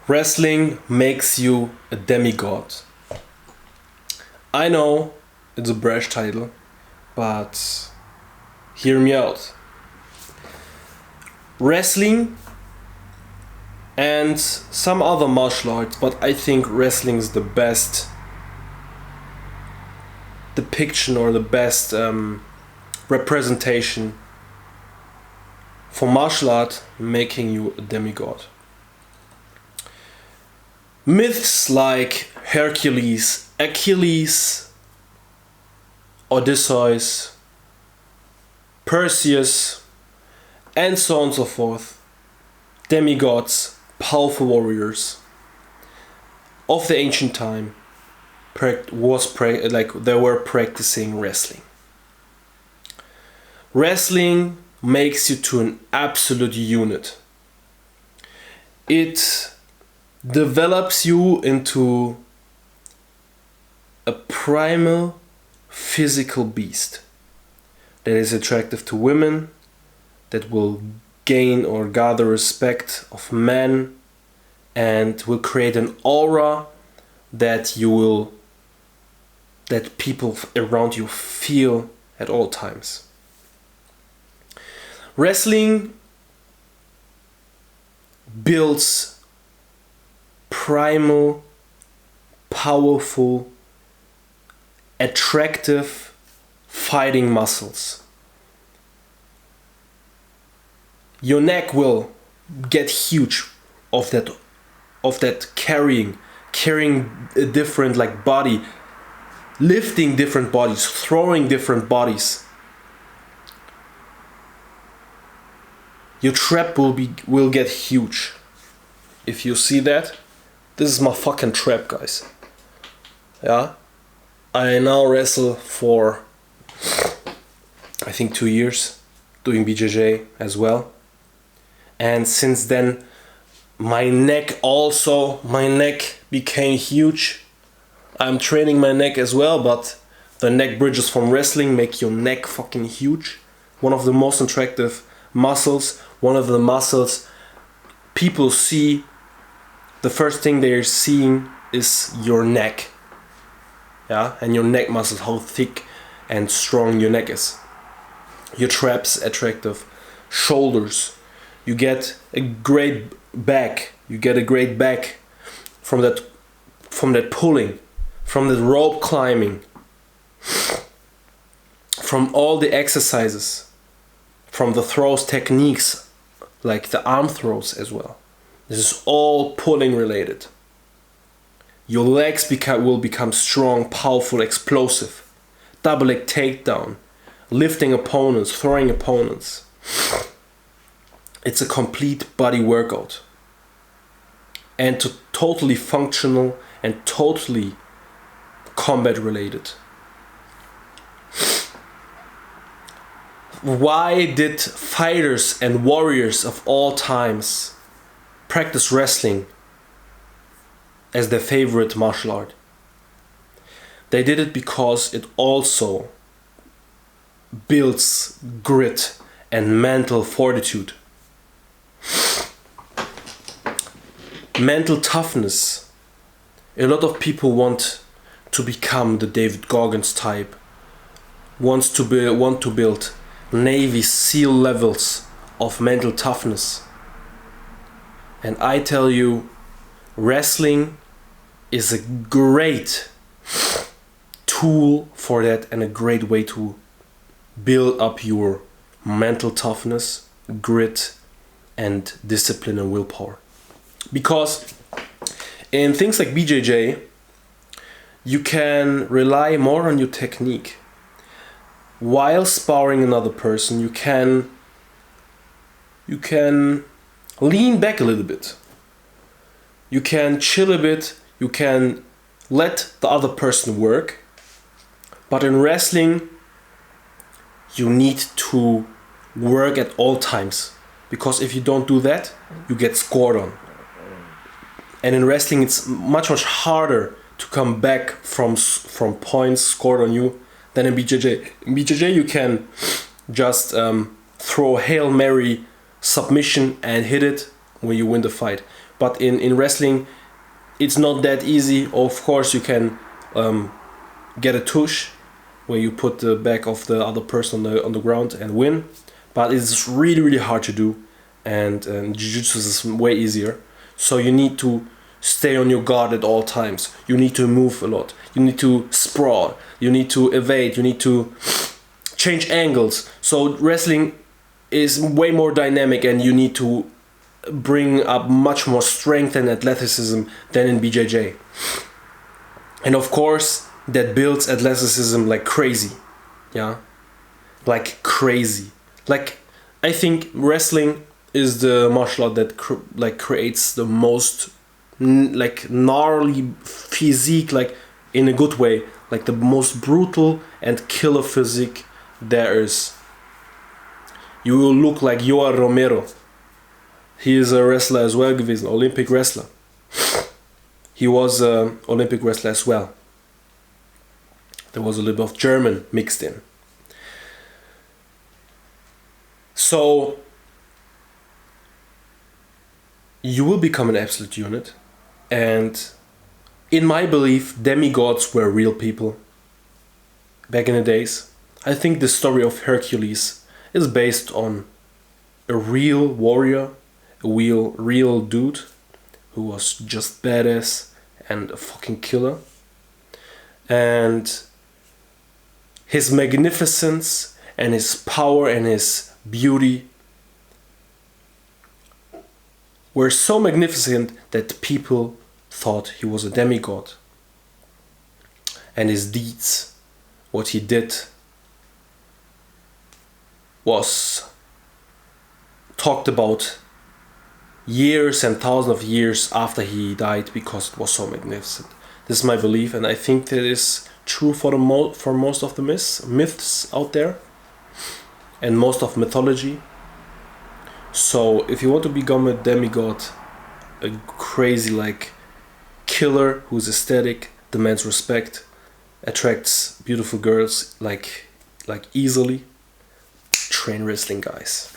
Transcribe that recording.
Wrestling makes you a demigod. I know it's a brash title, but hear me out. Wrestling and some other martial arts, but I think wrestling is the best depiction or the best representation for martial art making you a demigod. Myths like Hercules, Achilles, Odysseus, Perseus, and so on and so forth, demigods, powerful warriors of the ancient time, they were practicing wrestling. Wrestling makes you to an absolute unit. It develops you into a primal physical beast that is attractive to women, that will gain or gather respect of men, and will create an aura that people around you feel at all times. Wrestling builds primal, powerful, attractive fighting muscles. Your neck will get huge of that carrying a different body, lifting different bodies, throwing different bodies. Your trap will get huge. If you see that, this is my fucking trap, guys. Yeah, I now wrestle for I think 2 years, doing BJJ as well. And since then, my neck became huge. I'm training my neck as well, but the neck bridges from wrestling make your neck fucking huge. One of the most attractive muscles, one of the muscles people see, the first thing they're seeing is your neck. Yeah, and your neck muscles, how thick and strong your neck is. Your traps attractive, shoulders. You get a great back. You get a great back from that pulling, from the rope climbing, from all the exercises, from the throws techniques, like the arm throws as well. This is all pulling related. Your legs will become strong, powerful, explosive. Double leg takedown, lifting opponents, throwing opponents. It's a complete body workout. And totally functional and totally combat related. Why did fighters and warriors of all times practice wrestling as their favorite martial art? They did it because it also builds grit and mental fortitude. Mental toughness. A lot of people want to become the David Goggins type, want to build Navy SEAL levels of mental toughness. And I tell you, wrestling is a great tool for that and a great way to build up your mental toughness, grit, and discipline and willpower. Because in things like BJJ, you can rely more on your technique. While sparring another person, you can lean back a little bit. You can chill a bit. You can let the other person work. But in wrestling, you need to work at all times. Because if you don't do that, you get scored on. And in wrestling, it's much harder to come back from points scored on you than in BJJ. In BJJ, you can just throw a Hail Mary submission and hit it when you win the fight. But in wrestling, it's not that easy. Of course, you can get a tush, where you put the back of the other person on the ground and win. But it's really, really hard to do, and jiu-jitsu is way easier. So you need to stay on your guard at all times. You need to move a lot. You need to sprawl. You need to evade. You need to change angles. So wrestling is way more dynamic, and you need to bring up much more strength and athleticism than in BJJ. And of course, that builds athleticism like crazy. Yeah, like crazy. Like, I think wrestling is the martial art that creates the most like gnarly physique, like in a good way, like the most brutal and killer physique there is. You will look like Yoel Romero. He is a wrestler as well, gewesen, Olympic wrestler. He was an Olympic wrestler as well. There was a little bit of German mixed in. So you will become an absolute unit, and in my belief, demigods were real people back in the days. I think the story of Hercules is based on a real warrior, a real dude who was just badass and a fucking killer. And his magnificence and his power and his beauty were so magnificent that people thought he was a demigod. And his deeds, what he did, was talked about years and thousands of years after he died, because it was so magnificent. This is my belief, and I think that is true for most of the myths out there, and most of mythology. So if you want to become a demigod, a crazy like killer who's aesthetic, demands respect, attracts beautiful girls like easily, train wrestling, guys.